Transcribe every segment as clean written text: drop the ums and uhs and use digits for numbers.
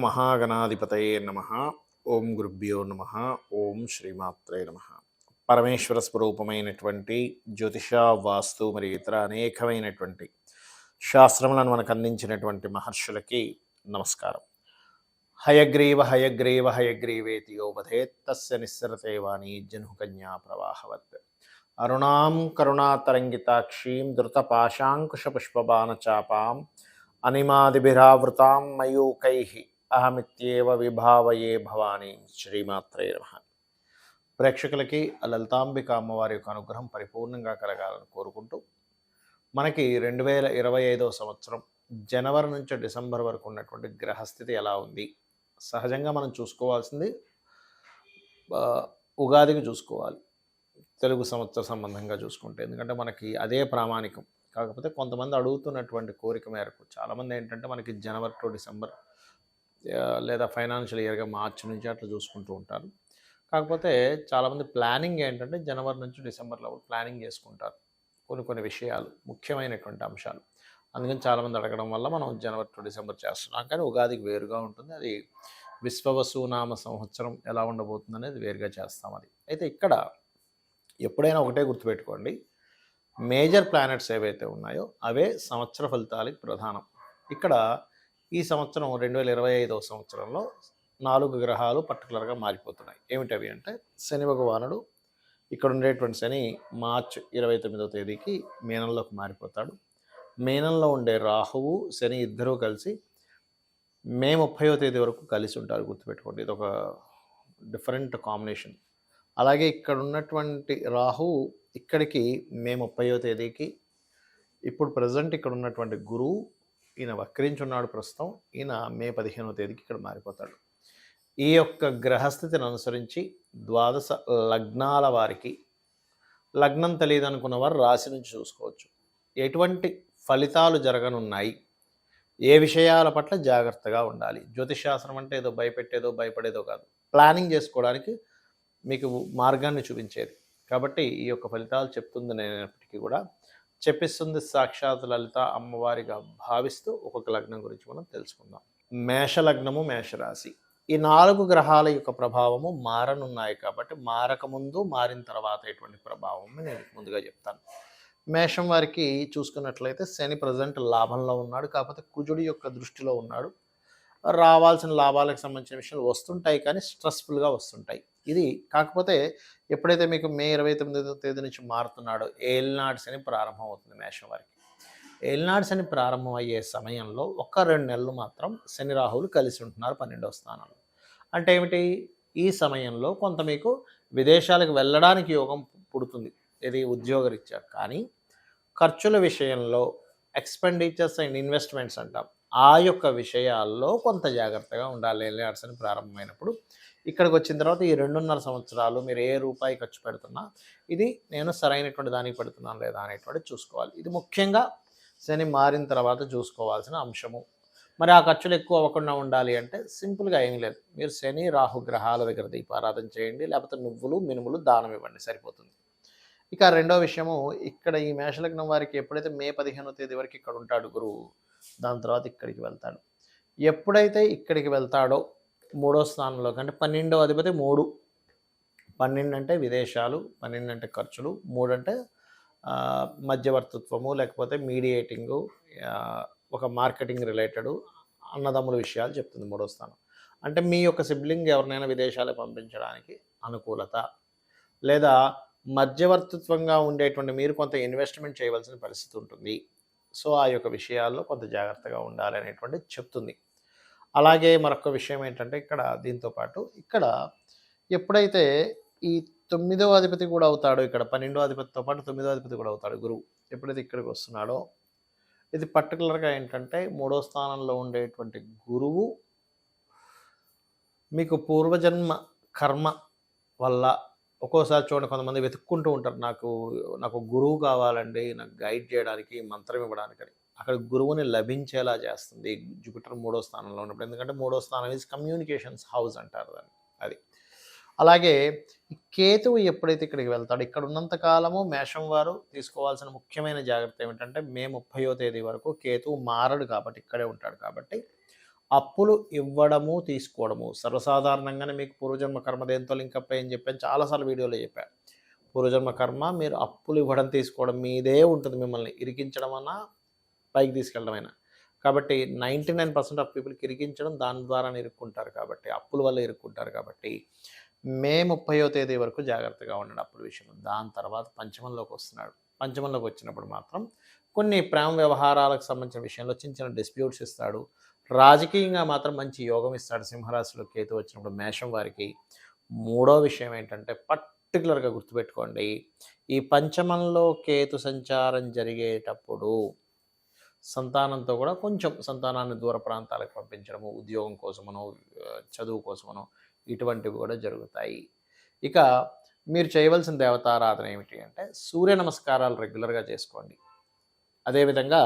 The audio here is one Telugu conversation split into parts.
మహాగణాధిపతయే నమః. ఓం గురుభ్యో నమః. ఓం శ్రీమాత్రే నమః. పరమేశ్వర స్వరూపమైనటువంటి జ్యోతిష, వాస్తు మరియు ఇతర అనేకమైనటువంటి శాస్త్రములను మనకు అందించినటువంటి మహర్షులకి నమస్కారం. హయగ్రీవ హయగ్రీవ హయగ్రీవేతి యో వదేత్ తస్య నిస్సరతే వాణి జహ్నుకన్యా ప్రవాహవత్. అరుణాం కరుణాతరంగితాక్షీం ధృతపాశాంకుశపుష్పబాణచాపాం అనిమాదిభిరావృతాం మయూకైః అహమిత్యేవ విభావయే భవానీ. శ్రీమాత్రే నమః. ప్రేక్షకులకి లలితాంబిక అమ్మవారి యొక్క అనుగ్రహం పరిపూర్ణంగా కలగాలని కోరుకుంటూ, మనకి 2025 సంవత్సరం జనవరి నుంచి డిసెంబర్ వరకు ఉన్నటువంటి గ్రహస్థితి ఎలా ఉంది? సహజంగా మనం చూసుకోవాల్సింది ఉగాదికి చూసుకోవాలి, తెలుగు సంవత్సర సంబంధంగా చూసుకుంటే, ఎందుకంటే మనకి అదే ప్రామాణికం. కాకపోతే కొంతమంది అడుగుతున్నటువంటి కోరిక మేరకు చాలామంది ఏంటంటే మనకి జనవరి టు డిసెంబర్ లేదా ఫైనాన్షియల్ ఇయర్గా మార్చి నుంచి అట్లా చూసుకుంటూ ఉంటారు. కాకపోతే చాలామంది ప్లానింగ్ ఏంటంటే జనవరి నుంచి డిసెంబర్లో ప్లానింగ్ చేసుకుంటారు కొన్ని విషయాలు, ముఖ్యమైనటువంటి అంశాలు. అందుకని చాలామంది అడగడం వల్ల మనం జనవరి టు డిసెంబర్ చేస్తున్నాం. కానీ ఉగాదికి వేరుగా ఉంటుంది. అది విశ్వవసునామ సంవత్సరం ఎలా ఉండబోతుంది అనేది వేరుగా చేస్తాం. అది అయితే ఇక్కడ ఎప్పుడైనా ఒకటే గుర్తుపెట్టుకోండి, మేజర్ ప్లానెట్స్ ఏవైతే ఉన్నాయో అవే సంవత్సర ఫలితాలకు ప్రధానం. ఇక్కడ ఈ సంవత్సరం 2025 సంవత్సరంలో 4 గ్రహాలు పర్టికులర్గా మారిపోతున్నాయి. ఏమిటవి అంటే, శని భగవానుడు ఇక్కడ ఉండేటువంటి శని మార్చి 29వ తేదీకి మీనంలోకి మారిపోతాడు. మీనంలో ఉండే రాహువు శని ఇద్దరూ కలిసి మే 30వ తేదీ వరకు కలిసి ఉంటారు. గుర్తుపెట్టుకోండి, ఇది ఒక డిఫరెంట్ కాంబినేషన్. అలాగే ఇక్కడ ఉన్నటువంటి రాహువు ఇక్కడికి మే 30వ తేదీకి, ఇప్పుడు ప్రజెంట్ ఇక్కడ ఉన్నటువంటి గురువు ఈయన వక్రించున్నాడు ప్రస్తుతం, ఈయన మే 15వ తేదీకి ఇక్కడ మారిపోతాడు. ఈ యొక్క గ్రహస్థితిని అనుసరించి ద్వాదశ లగ్నాల వారికి, లగ్నం తెలియదు అనుకున్న వారు రాశి నుంచి చూసుకోవచ్చు ఎటువంటి ఫలితాలు జరగనున్నాయి, ఏ విషయాల పట్ల జాగ్రత్తగా ఉండాలి. జ్యోతిషశాస్త్రం అంటే ఏదో భయపెట్టేదో భయపడేదో కాదు, ప్లానింగ్ చేసుకోవడానికి మీకు మార్గాన్ని చూపించేది. కాబట్టి ఈ యొక్క ఫలితాలు చెప్తుంది నేనప్పటికీ కూడా చెప్పిస్తుంది సాక్షాత్ లలిత అమ్మవారిగా భావిస్తూ ఒక్కొక్క లగ్నం గురించి మనం తెలుసుకుందాం. మేషలగ్నము, మేషరాశి, ఈ 4 గ్రహాల యొక్క ప్రభావము మారనున్నాయి. కాబట్టి మారకముందు మారిన తర్వాత ఎటువంటి ప్రభావం నేను ముందుగా చెప్తాను. మేషం వారికి చూసుకున్నట్లయితే శని ప్రజెంట్ లాభంలో ఉన్నాడు, కాకపోతే కుజుడి యొక్క దృష్టిలో ఉన్నాడు. రావాల్సిన లాభాలకు సంబంధించిన విషయాలు వస్తుంటాయి, కానీ స్ట్రెస్ఫుల్గా వస్తుంటాయి. ఇది కాకపోతే ఎప్పుడైతే మీకు మే 29వ తేదీ నుంచి మారుతున్నాడో ఏలినాడు శని ప్రారంభం అవుతుంది మేషం వారికి. ఏలినాడు శని ప్రారంభం అయ్యే సమయంలో 1-2 నెలలు మాత్రం శని రాహువులు కలిసి ఉంటున్నారు 12వ స్థానంలో. అంటే ఏమిటి, ఈ సమయంలో కొంత మీకు విదేశాలకు వెళ్ళడానికి యోగం పుడుతుంది, ఇది ఉద్యోగరీత్యా. కానీ ఖర్చుల విషయంలో ఎక్స్పెండిచర్స్ అండ్ ఇన్వెస్ట్మెంట్స్ అంటాం, ఆ యొక్క విషయాల్లో కొంత జాగ్రత్తగా ఉండాలి. ఏలినాడు శని ప్రారంభమైనప్పుడు ఇక్కడికి వచ్చిన తర్వాత ఈ 2.5 సంవత్సరాలు మీరు ఏ రూపాయి ఖర్చు పెడుతున్నా ఇది నేను సరైనటువంటి దానికి పెడుతున్నాను లేదా అనేటువంటి చూసుకోవాలి. ఇది ముఖ్యంగా శని మారిన తర్వాత చూసుకోవాల్సిన అంశము. మరి ఆ ఖర్చులు ఎక్కువ అవ్వకుండా ఉండాలి అంటే సింపుల్గా ఏమీ లేదు, మీరు శని రాహు గ్రహాల దగ్గర దీపారాధన చేయండి, లేకపోతే నువ్వులు మినుములు దానం ఇవ్వండి, సరిపోతుంది. ఇక రెండో విషయము, ఇక్కడ ఈ మేషలగ్నం వారికి ఎప్పుడైతే మే 15వ తేదీ వరకు ఇక్కడ ఉంటాడు గురువు, దాని తర్వాత ఇక్కడికి వెళ్తాడు. ఎప్పుడైతే ఇక్కడికి వెళ్తాడో 3వ స్థానంలో, అంటే 12వ అధిపతి 3, 12 అంటే విదేశాలు, 12 అంటే ఖర్చులు, 3 అంటే మధ్యవర్తిత్వము లేకపోతే మీడియేటింగు, ఒక మార్కెటింగ్ రిలేటెడ్ అన్నదమ్ముల విషయాలు చెప్తుంది 3వ స్థానం. అంటే మీ యొక్క సిబ్లింగ్ ఎవరినైనా విదేశాలకు పంపించడానికి అనుకూలత, లేదా మధ్యవర్తిత్వంగా ఉండేటువంటి మీరు కొంత ఇన్వెస్ట్మెంట్ చేయవలసిన పరిస్థితి ఉంటుంది. సో ఆ యొక్క విషయాల్లో కొంత జాగ్రత్తగా ఉండాలి అనేటువంటి చెప్తుంది. అలాగే మరొక విషయం ఏంటంటే, ఇక్కడ దీంతో పాటు ఇక్కడ ఎప్పుడైతే ఈ 9వ అధిపతి కూడా అవుతాడో, ఇక్కడ 12వ అధిపతితో పాటు 9వ అధిపతి కూడా అవుతాడు గురువు, ఎప్పుడైతే ఇక్కడికి వస్తున్నాడో, ఇది పర్టికులర్గా ఏంటంటే 3వ స్థానంలో ఉండేటువంటి గురువు మీకు పూర్వజన్మ కర్మ వల్ల, ఒక్కోసారి చూడండి కొంతమంది వెతుక్కుంటూ ఉంటారు, నాకు గురువు కావాలండి, నాకు గైడ్ చేయడానికి, మంత్రం ఇవ్వడానికి అని. అక్కడ గురువుని లభించేలా చేస్తుంది జూపిటర్ 3వ స్థానంలో ఉన్నప్పుడు. ఎందుకంటే 3వ స్థానం ఈజ్ కమ్యూనికేషన్స్ హౌస్ అంటారు దాన్ని, అది. అలాగే ఈ కేతువు ఎప్పుడైతే ఇక్కడికి వెళ్తాడో, ఇక్కడ ఉన్నంత కాలము మేషం వారు తీసుకోవాల్సిన ముఖ్యమైన జాగ్రత్త ఏమిటంటే, మే 30వ తేదీ వరకు కేతువు మారడు కాబట్టి ఇక్కడే ఉంటాడు. కాబట్టి అప్పులు ఇవ్వడము, తీసుకోవడము సర్వసాధారణంగానే మీకు పూర్వజన్మ కర్మ దేనితో లింకప్ అయ్యి అని చెప్పాను. చాలా సార్లు వీడియోలో చెప్పా. పూర్వజన్మ కర్మ మీరు అప్పులు ఇవ్వడం, తీసుకోవడం మీదే ఉంటుంది. మిమ్మల్ని ఇరికించడం అన్నా, పైకి తీసుకెళ్ళడమైనా. కాబట్టి 99% ఆఫ్ పీపుల్‌కి ఇరికించడం దాని ద్వారానే ఇరుక్కుంటారు కాబట్టి, అప్పుల వల్ల ఇరుక్కుంటారు కాబట్టి, మే 30వ తేదీ వరకు జాగ్రత్తగా ఉండండి అప్పుల విషయంలో. దాని తర్వాత పంచమంలోకొస్తున్నాడు. పంచమంలోకొచ్చినప్పుడు మాత్రం కొన్ని ప్రేమ వ్యవహారాలకు సంబంధించిన విషయంలో చిన్న చిన్న డిస్ప్యూట్స్ ఇస్తాడు. రాజకీయంగా మాత్రం మంచి యోగం ఇస్తాడు సింహరాశిలో కేతు వచ్చినప్పుడు మేషం వారికి. మూడో విషయం ఏంటంటే పర్టిక్యులర్‌గా గుర్తుపెట్టుకోండి. ఈ పంచమంలో కేతు సంచారం జరిగేటప్పుడు సంతానంతో కూడా కొంచెం సంతానాన్ని దూర ప్రాంతాలకు పంపించడము, ఉద్యోగం కోసమనో, చదువు కోసమనో ఇటువంటివి కూడా జరుగుతాయి. ఇక మీరు చేయవలసిన దేవతారాధన ఏమిటి అంటే సూర్య నమస్కారాలు రెగ్యులర్‌గా చేసుకోండి. అదేవిధంగా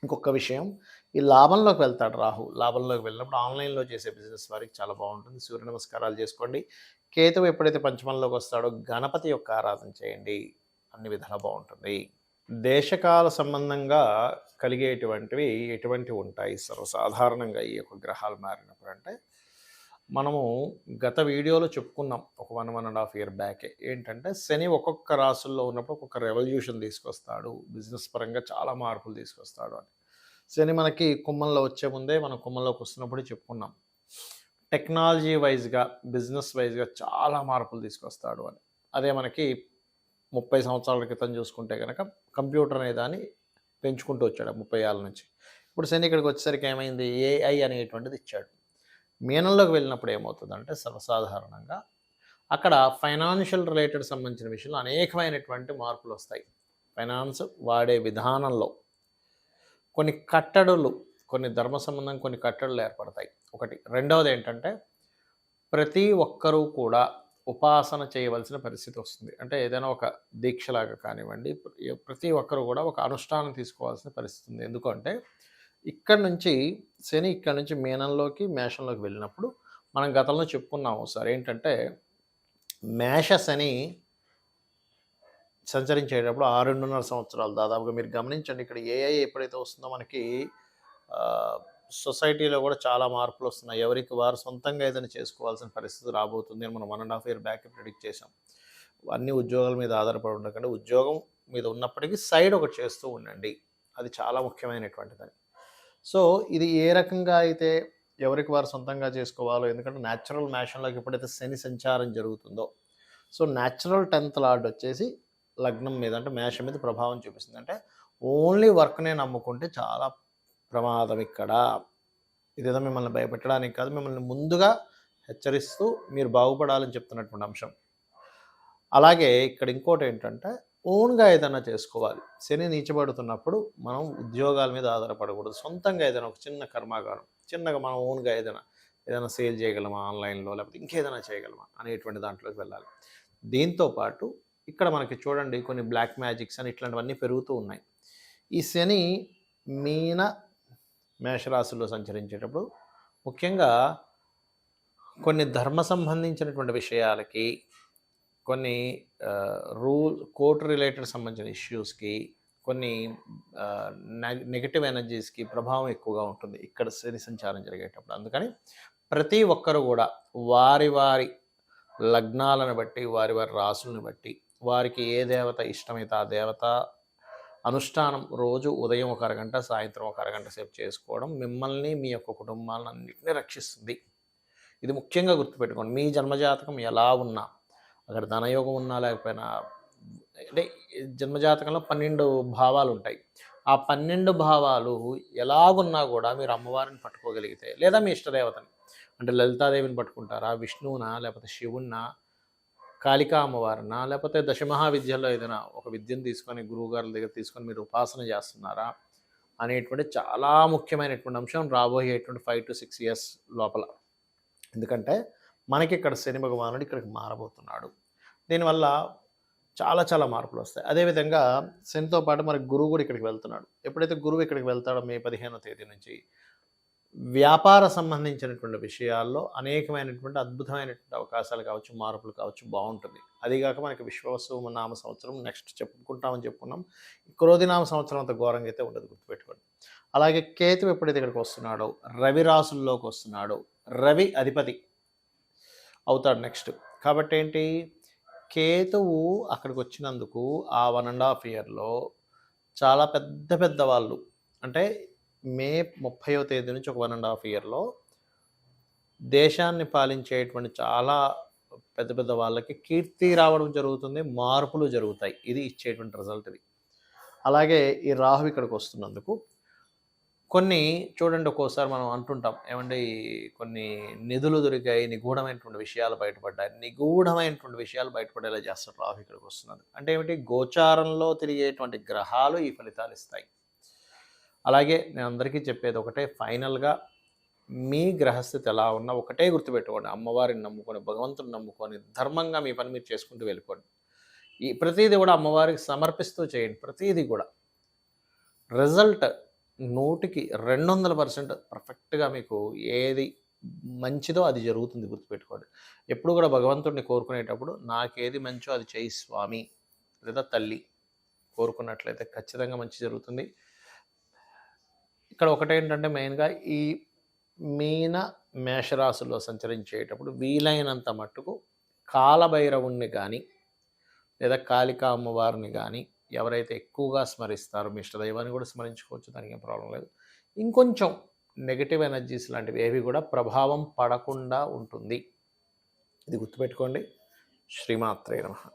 ఇంకొక విషయం, ఈ లాభంలోకి వెళ్తాడు రాహు. లాభంలోకి వెళ్ళినప్పుడు ఆన్‌లైన్‌లో చేసే బిజినెస్ వారికి చాలా బాగుంటుంది. సూర్య నమస్కారాలు చేసుకోండి. కేతువు ఎప్పుడైతే పంచమంలోకి వస్తాడో గణపతి యొక్క ఆరాధన చేయండి. అన్ని విధాలా బాగుంటుంది. దేశకాల సంబంధంగా కలిగేటువంటివి ఎటువంటివి ఉంటాయి సర్వసాధారణంగా ఈ యొక్క గ్రహాలు మారినప్పుడు అంటే, మనము గత వీడియోలో చెప్పుకున్నాం ఒక 1.5 ఇయర్ బ్యాకే. ఏంటంటే శని ఒక్కొక్క రాసుల్లో ఉన్నప్పుడు ఒక్కొక్క రెవల్యూషన్ తీసుకొస్తాడు. బిజినెస్ పరంగా చాలా మార్పులు తీసుకొస్తాడు అని. శని మనకి కుంభంలో వచ్చే ముందే మనం కుంభంలోకి వస్తున్నప్పుడు చెప్పుకున్నాం. టెక్నాలజీ వైజ్‌గా, బిజినెస్ వైజ్‌గా చాలా మార్పులు తీసుకొస్తాడు అని. అదే మనకి 30 సంవత్సరాల క్రితం చూసుకుంటే గనక కంప్యూటర్ అనే దాన్ని పెంచుకుంటూ వచ్చాడు 30 ఏళ్ల నుంచి. ఇప్పుడు శని ఇక్కడికి వచ్చేసరికి ఏమైంది? ఏఐ అనేటువంటిది ఇచ్చాడు. మీనంలోకి వెళ్ళినప్పుడు ఏమవుతుందంటే సర్వసాధారణంగా అక్కడ ఫైనాన్షియల్ రిలేటెడ్ సంబంధించిన విషయంలో అనేకమైనటువంటి మార్పులొస్తాయి. ఫైనాన్స్ వాడే విధానంలో కొన్ని కట్టడులు, కొన్ని ధర్మ సంబంధం కొన్ని కట్టడులు ఏర్పడతాయి. ఒకటి. రెండవదేంటంటే ప్రతి ఒక్కరూ కూడా ఉపాసన చేయవలసిన పరిస్థితి వస్తుంది. అంటే ఏదైనా ఒక దీక్షలాగా కానివ్వండి, ప్రతి ఒక్కరు కూడా ఒక అనుష్ఠానం తీసుకోవాల్సిన పరిస్థితి ఉంది. ఎందుకంటే ఇక్కడి నుంచి శని ఇక్కడి నుంచి మీనంలోకి, మేషంలోకి వెళ్ళినప్పుడు మనం గతంలో చెప్పుకున్నాం ఒకసారి. ఏంటంటే మేష శని సంచరించేటప్పుడు 6.5 సంవత్సరాలు దాదాపుగా మీరు గమనించండి. ఇక్కడ ఏఐ ఎప్పుడైతే వస్తుందో మనకి సొసైటీలో కూడా చాలా మార్పులు వస్తున్నాయి. ఎవరికి వారు సొంతంగా ఏదైనా చేసుకోవాల్సిన పరిస్థితి రాబోతుంది అని మనం 1.5 ఇయర్ బ్యాక్ ప్రిడిక్ట్ చేసాం. అన్ని ఉద్యోగాల మీద ఆధారపడి ఉండకండి. ఉద్యోగం మీద ఉన్నప్పటికీ సైడ్ ఒకటి చేస్తూ ఉండండి. అది చాలా ముఖ్యమైనటువంటిదని. సో ఇది ఏ రకంగా అయితే ఎవరికి వారు సొంతంగా చేసుకోవాలో, ఎందుకంటే న్యాచురల్ మేషంలోకి ఎప్పుడైతే శని సంచారం జరుగుతుందో, సో న్యాచురల్ 10th లార్డ్ వచ్చేసి లగ్నం మీద అంటే మేషం మీద ప్రభావం చూపిస్తుంది. అంటే ఓన్లీ వర్క్‌నే నమ్ముకుంటే చాలా ప్రమాదం ఇక్కడ. ఇదేదో మిమ్మల్ని భయపెట్టడానికి కాదు, మిమ్మల్ని ముందుగా హెచ్చరిస్తూ మీరు బాగుపడాలని చెప్తున్నటువంటి అంశం. అలాగే ఇక్కడ ఇంకోటేంటంటే ఓన్‌గా ఏదైనా చేసుకోవాలి. శని నీచబడుతున్నప్పుడు మనం ఉద్యోగాల మీద ఆధారపడకూడదు. సొంతంగా ఏదైనా ఒక చిన్న కర్మాగారం, చిన్నగా మనం ఓన్‌గా ఏదైనా సేల్ చేయగలమా ఆన్‌లైన్‌లో, లేకపోతే ఇంకేదైనా చేయగలమా అనేటువంటి దాంట్లోకి వెళ్ళాలి. దీంతో పాటు ఇక్కడ మనకి చూడండి కొన్ని బ్లాక్ మ్యాజిక్స్ అని ఇట్లాంటివన్నీ పెరుగుతూ ఉన్నాయి. ఈ శని మీన, మేషరాశుల్లో సంచరించేటప్పుడు ముఖ్యంగా కొన్ని ధర్మ సంబంధించినటువంటి విషయాలకి, కొన్ని కోర్ట్ రిలేటెడ్ సంబంధించిన ఇష్యూస్‌కి, కొన్ని నెగెటివ్ ఎనర్జీస్‌కి ప్రభావం ఎక్కువగా ఉంటుంది ఇక్కడ శని సంచారం జరిగేటప్పుడు. అందుకని ప్రతి ఒక్కరు కూడా వారి వారి లగ్నాలను బట్టి, వారి వారి రాసులను బట్టి, వారికి ఏ దేవత ఇష్టమైతే ఆ దేవత అనుష్ఠానం రోజు ఉదయం ఒక అరగంట, సాయంత్రం ఒక అరగంట సేపు చేసుకోవడం మిమ్మల్ని, మీ యొక్క కుటుంబాలను అన్నిటిని రక్షిస్తుంది. ఇది ముఖ్యంగా గుర్తుపెట్టుకోండి. మీ జన్మజాతకం ఎలా ఉన్నా, అక్కడ ధనయోగం ఉన్నా లేకపోయినా, అంటే జన్మజాతకంలో 12 భావాలు ఉంటాయి. ఆ 12 భావాలు ఎలాగున్నా కూడా మీరు అమ్మవారిని పట్టుకోగలిగితే, లేదా మీ ఇష్టదేవతని అంటే లలితాదేవిని పట్టుకుంటారా, విష్ణువునా, లేకపోతే శివున్నా, కాళికా అమ్మవారినా, లేకపోతే దశమహావిద్యల్లో ఏదైనా ఒక విద్యను తీసుకొని గురువుగారుల దగ్గర తీసుకొని మీరు ఉపాసన చేస్తున్నారా అనేటువంటి చాలా ముఖ్యమైనటువంటి అంశం రాబోయేటువంటి 5 to 6 ఇయర్స్ లోపల. ఎందుకంటే మనకి ఇక్కడ శని భగవానుడు ఇక్కడికి మారబోతున్నాడు. దీనివల్ల చాలా చాలా మార్పులు వస్తాయి. అదేవిధంగా శనితో పాటు మనకి గురువు కూడా ఇక్కడికి వెళ్తున్నాడు. ఎప్పుడైతే గురువు ఇక్కడికి వెళ్తాడో మే 15వ తేదీ నుంచి వ్యాపార సంబంధించినటువంటి విషయాల్లో అనేకమైనటువంటి అద్భుతమైనటువంటి అవకాశాలు కావచ్చు, మార్పులు కావచ్చు బాగుంటుంది. అదిగాక మనకి విశ్వావసు నామ సంవత్సరం నెక్స్ట్ చెప్పుకుంటామని చెప్పుకున్నాం. క్రోధినామ సంవత్సరం అంత ఘోరంగా అయితే ఉండదు, గుర్తుపెట్టుకోండి. అలాగే కేతు ఎప్పుడైతే ఇక్కడికి వస్తున్నాడో రవి రాసుల్లోకి వస్తున్నాడో రవి అధిపతి అవుతాడు నెక్స్ట్. కాబట్టి ఏంటి, కేతువు అక్కడికి వచ్చినందుకు ఆ 1.5 ఇయర్‌లో చాలా పెద్ద పెద్ద వాళ్ళు అంటే మే 30వ తేదీ నుంచి ఒక 1.5 ఇయర్‌లో దేశాన్ని పాలించేటువంటి చాలా పెద్ద పెద్ద వాళ్ళకి కీర్తి రావడం జరుగుతుంది. మార్పులు జరుగుతాయి. ఇది ఇచ్చేటువంటి రిజల్ట్ ఇది. అలాగే ఈ రాహు ఇక్కడికి వస్తున్నందుకు కొన్ని చూడండి, ఒక్కోసారి మనం అంటుంటాం ఏమంటే కొన్ని నిధులు దొరికాయి, నిగూఢమైనటువంటి విషయాలు బయటపడ్డాయి. నిగూఢమైనటువంటి విషయాలు బయటపడేలా చేస్తాడు రాహు ఇక్కడికి వస్తున్నది. అంటే ఏమిటి, గోచారంలో తిరిగేటువంటి గ్రహాలు ఈ ఫలితాలు ఇస్తాయి. అలాగే నేను అందరికీ చెప్పేది ఒకటే, ఫైనల్గా మీ గ్రహస్థితి ఎలా ఉన్నా ఒకటే గుర్తుపెట్టుకోండి, అమ్మవారిని నమ్ముకొని, భగవంతుని నమ్ముకొని, ధర్మంగా మీ పని మీరు చేసుకుంటూ వెళ్ళిపోండి. ఈ ప్రతీది కూడా అమ్మవారికి సమర్పిస్తూ చేయండి. ప్రతీది కూడా రిజల్ట్ 100కి 200% పర్ఫెక్ట్‌గా మీకు ఏది మంచిదో అది జరుగుతుంది, గుర్తుపెట్టుకోండి. ఎప్పుడు కూడా భగవంతుడిని కోరుకునేటప్పుడు నాకేది మంచో అది చెయ్యి స్వామి లేదా తల్లి కోరుకున్నట్లయితే ఖచ్చితంగా మంచి జరుగుతుంది. ఇక్కడ ఒకటేంటంటే మెయిన్‌గా ఈ మీన, మేషరాశుల్లో సంచరించేటప్పుడు వీలైనంత మట్టుకు కాలభైరవుణ్ణి కానీ లేదా కాళికా అమ్మవారిని కానీ ఎవరైతే ఎక్కువగా స్మరిస్తారో, మీ ఇష్టదైవాన్ని కూడా స్మరించుకోవచ్చు, దానికి ఏం ప్రాబ్లం లేదు. ఇంకొంచెం నెగెటివ్ ఎనర్జీస్ లాంటివి ఏవి కూడా ప్రభావం పడకుండా ఉంటుంది. ఇది గుర్తుపెట్టుకోండి. శ్రీమాత్రే నమః.